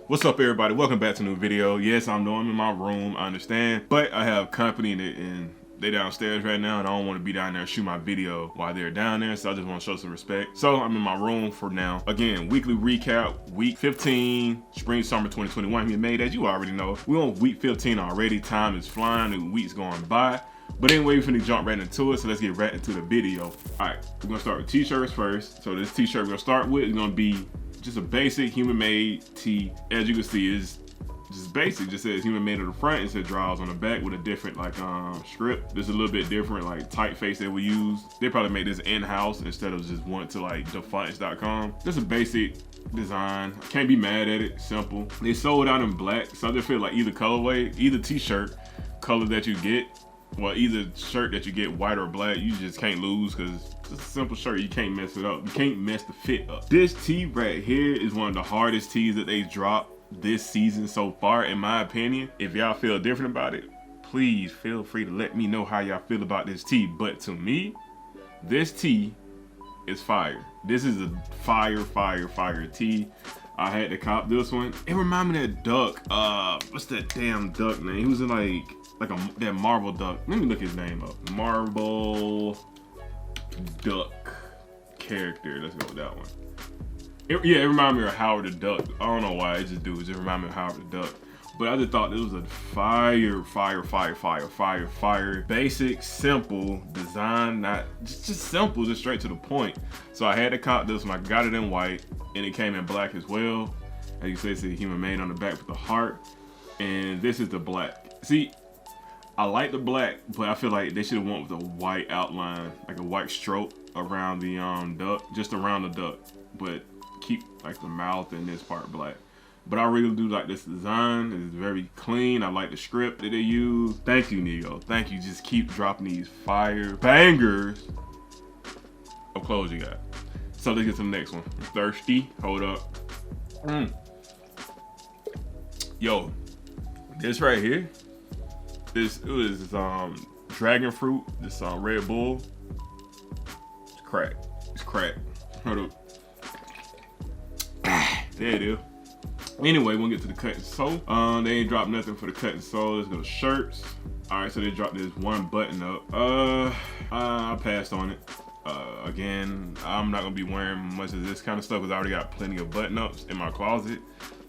What's up, everybody? Welcome back to a new video. Yes, I'm in my room, I understand, but I have company and they downstairs right now, and I don't want to be down there and shoot my video while they're down there, so I just want to show some respect. So I'm in my room for now. Again, weekly recap, week 15, spring, summer 2021. You made, as you already know. We're on week 15 already. Time is flying, the week's going by. But anyway, we're finna jump right into it, so let's get right into the video. All right, we're gonna start with t-shirts first. So this t-shirt we're gonna start with is gonna be just a basic human-made tee. As you can see, it's just basic. Just says human-made on the front. It says draws on the back with a different like script. This is a little bit different, like typeface that we use. They probably made this in-house instead of just went to like defunts.com. Just a basic design. Can't be mad at it. Simple. They sold out in black, so I just feel like either colorway, either t-shirt color that you get, well, either shirt that you get, white or black, you just can't lose because it's a simple shirt. You can't mess it up. You can't mess the fit up. This tee right here is one of the hardest tees that they dropped this season so far, in my opinion. If y'all feel different about it, please feel free to let me know how y'all feel about this tee. But to me, this tee is fire. This is a fire tee. I had to cop this one. It reminded me of that duck. What's that damn duck name? He was in that Marvel duck. Let me look his name up. Marvel duck character. Let's go with that one. It reminded me of Howard the Duck. I don't know why. It just reminded me of Howard the Duck. But I just thought this was a fire. Basic, simple design, not just simple, just straight to the point. So I had to cop this one. I got it in white, and it came in black as well. As you say, it's a human made on the back with the heart. And this is the black. See, I like the black, but I feel like they should have went with a white outline, like a white stroke around the duck, just around the duck, but keep like the mouth and this part black. But I really do like this design. It's very clean. I like the script that they use. Thank you, Nigo. Thank you. Just keep dropping these fire bangers of clothes you got. So let's get to the next one. I'm thirsty. Hold up. Yo, this right here. It was dragon fruit. This Red Bull. It's crack. It's crack. Hold up. There it is. Anyway, we'll get to the cut and sew. They ain't dropped nothing for the cut and sew. Let's go to shirts. All right, so they dropped this one button up. I passed on it. Again, I'm not gonna be wearing much of this kind of stuff because I already got plenty of button ups in my closet.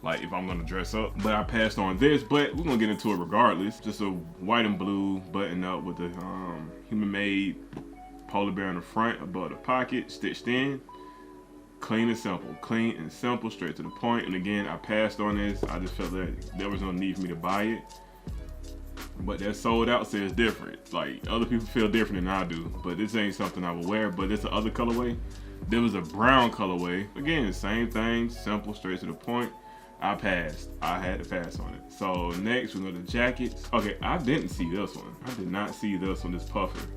Like if I'm gonna dress up, but I passed on this, but we're gonna get into it regardless. Just a white and blue button up with the human made polar bear in the front above the pocket, stitched in. Clean and simple, straight to the point. And again, I passed on this. I just felt that there was no need for me to buy it. But that sold out says different. Like other people feel different than I do, but this ain't something I would wear. But it's the other colorway. There was a brown colorway. Again, same thing, simple, straight to the point. I passed. I had to pass on it. So next we go to jackets. Okay, I didn't see this one. I did not see this one, this puffer.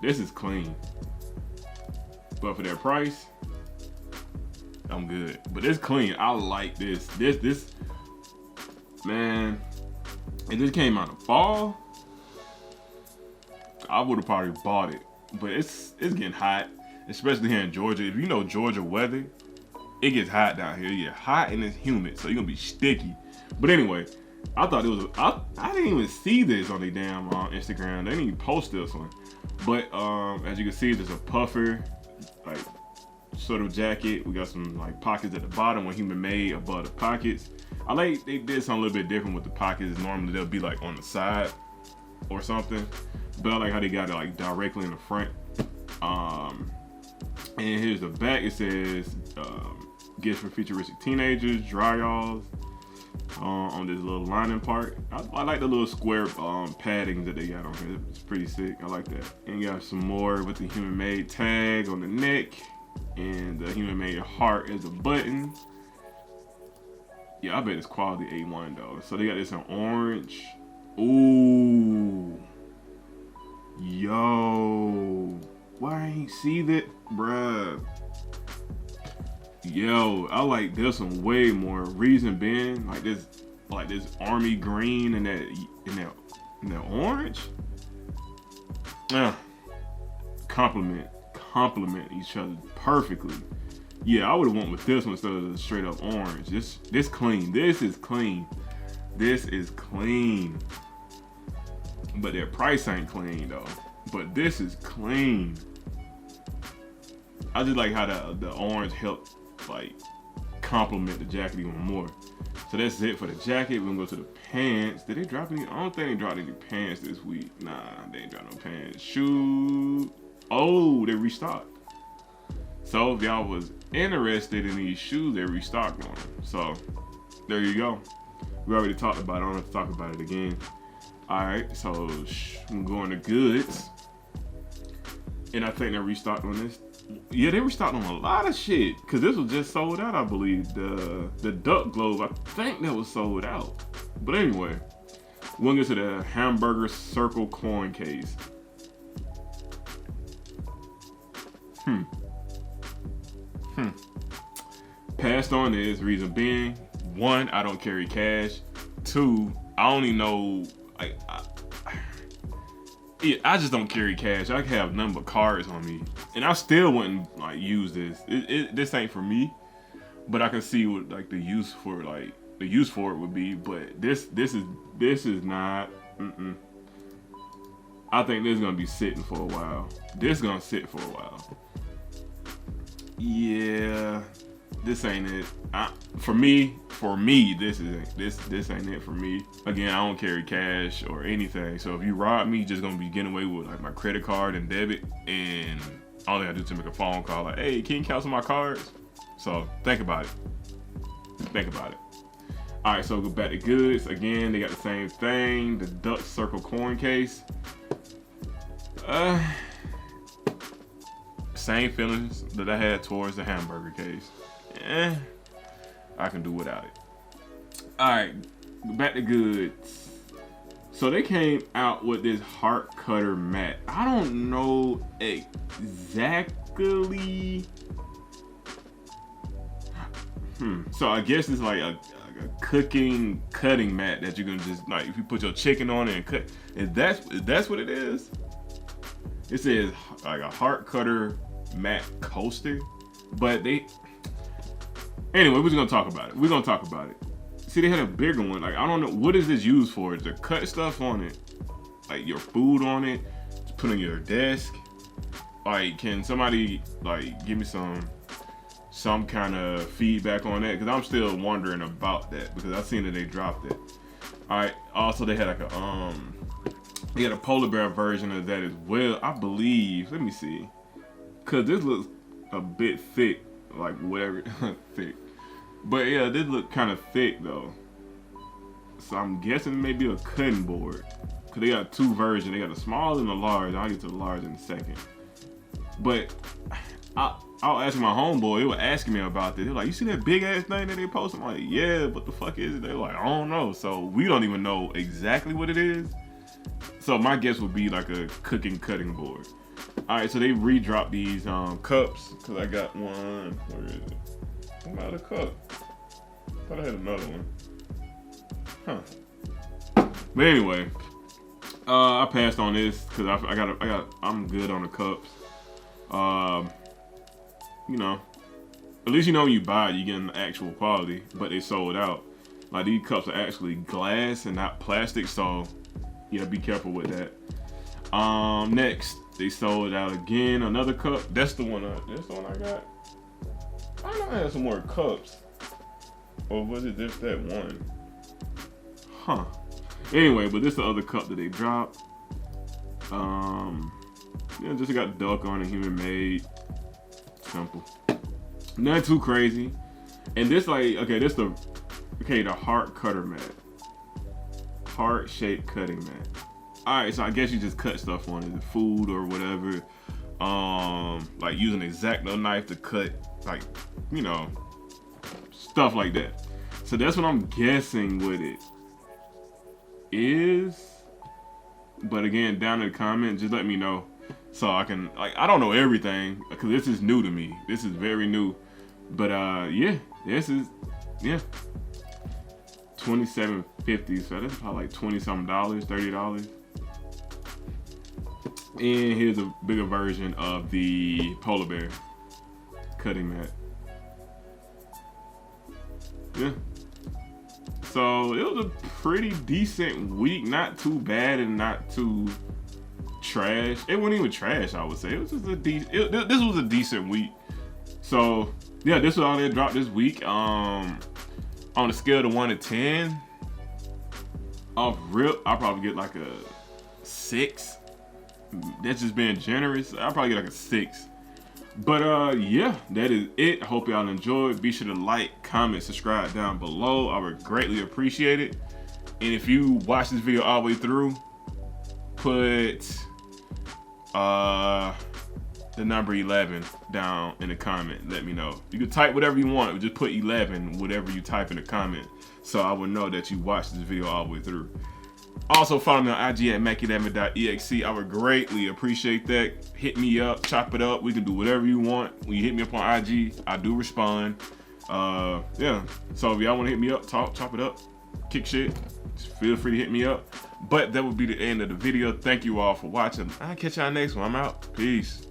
This is clean. But for their price, I'm good. But it's clean. I like this. This, man, if this came out in fall, I would have probably bought it. But it's getting hot, especially here in Georgia. If you know Georgia weather, it gets hot down here. You get hot and it's humid, so you're gonna be sticky. But anyway, I thought it was, I didn't even see this on the damn Instagram. They didn't even post this one. But as you can see, there's a puffer, like sort of jacket. We got some like pockets at the bottom with human made above the pockets. I like they did something a little bit different with the pockets. Normally they'll be like on the side or something, but I like how they got it like directly in the front. And here's the back. It says gifts for futuristic teenagers, dry-alls on this little lining part. I like the little square padding that they got on here. It's pretty sick. I like that. And you got some more with the human made tag on the neck and the human made heart as a button. Yeah, I bet it's quality A1 though. So they got this in orange. Ooh. Yo. Why I ain't see that? Bruh. Yo, I like this one way more. Reason being, like this army green and that orange. Complement each other perfectly. Yeah, I would have went with this one instead of the straight up orange. This clean. This is clean. This is clean. But their price ain't clean though. But this is clean. I just like how the orange helped like complement the jacket even more. So that's it for the jacket. We're gonna go to the pants. Did they drop any? I don't think they dropped any pants this week. Nah, they ain't dropped no pants. Shoe. Oh, they restocked. So if y'all was interested in these shoes, they restocked on them. So there you go. We already talked about it. I don't have to talk about it again. All right, so I'm going to goods. And I think they restocked on this. Yeah, they restocked on a lot of shit. Cause this was just sold out, I believe. The duck globe, I think that was sold out. But anyway, we'll get to the hamburger circle coin case. Passed on this, reason being, 1, I don't carry cash. 2, I only know, I just don't carry cash. I have nothing but cards on me, and I still wouldn't like use this. This ain't for me, but I can see what like the use for it would be. But this is not. I think this is gonna be sitting for a while. This is gonna sit for a while. Yeah, this ain't it. For me, this ain't it for me. Again, I don't carry cash or anything. So if you rob me, just gonna be getting away with like my credit card and debit, and all I gotta do to make a phone call like, hey, can you cancel my cards? So think about it. Think about it. All right, so go back to goods. Again, they got the same thing, the duck circle coin case. Same feelings that I had towards the hamburger case. I can do without it. All right, back to goods. So they came out with this heart cutter mat. I don't know exactly. So I guess it's like a cutting mat that you can just like, if you put your chicken on it and cut. If that's what it is. It says like a heart cutter mat coaster, but anyway, we're just gonna talk about it. We're gonna talk about it. See, they had a bigger one. Like, I don't know, what is this used for? To cut stuff on it, like your food on it, to put on your desk. Like, can somebody like give me some kind of feedback on that? Because I'm still wondering about that, because I've seen that they dropped it. All right. Also, they had like they had a polar bear version of that as well, I believe. Let me see, cause this looks a bit thick, like whatever thick. But yeah, this look kind of thick though. So I'm guessing maybe a cutting board, cause they got 2 versions. They got the small and the large. I'll get to the large in a second. But I was asking my homeboy. They were asking me about this. They're like, "You see that big ass thing that they posted?" I'm like, "Yeah, what the fuck is it?" They're like, "I don't know." So we don't even know exactly what it is. So my guess would be like a cutting board. All right, so they re-dropped these cups, cause I got one. Where is it? I'm out of cup. Thought I had another one. But anyway, I passed on this cause I'm good on the cups. You know, at least you know when you buy it, you get the actual quality. But they sold out. Like, these cups are actually glass and not plastic, so yeah, be careful with that. Next, they sold out again. Another cup. That's the one I got. I know I had some more cups. Or was it just that one? Anyway, but this is the other cup that they dropped. Yeah, just got duck on it, human made. Simple. Nothing too crazy. And this like, the heart cutter mat. Heart shaped cutting mat. Alright, so I guess you just cut stuff on it, food or whatever. Like using an X-Acto knife to cut, like, you know, stuff like that. So that's what I'm guessing what it is. But again, down in the comments, just let me know so I can, like, I don't know everything because this is new to me. This is very new. But yeah, this is, yeah, $27.50. So that's probably like $20-something, $30. And here's a bigger version of the polar bear cutting mat. yeah. So it was a pretty decent week, not too bad and not too trash. It wasn't even trash, I would say. It was just a this was a decent week. So yeah, this was all they dropped this week. On a scale of 1 to 10, off rip, I'll probably get like a 6. That's just being generous. I'll probably get like a 6. But yeah, that is it. I hope y'all enjoyed. Be sure to like, comment, subscribe down below. I would greatly appreciate it. And if you watch this video all the way through, put the number 11 down in the comment. Let me know. You can type whatever you want. Just put 11, whatever you type in the comment, so I would know that you watched this video all the way through. Also follow me on IG at macadamic.exe. I would greatly appreciate that. Hit me up, chop it up. We can do whatever you want. When you hit me up on IG, I do respond. Yeah. So if y'all want to hit me up, chop it up, kick shit, just feel free to hit me up. But that would be the end of the video. Thank you all for watching. I'll catch y'all next one. I'm out. Peace.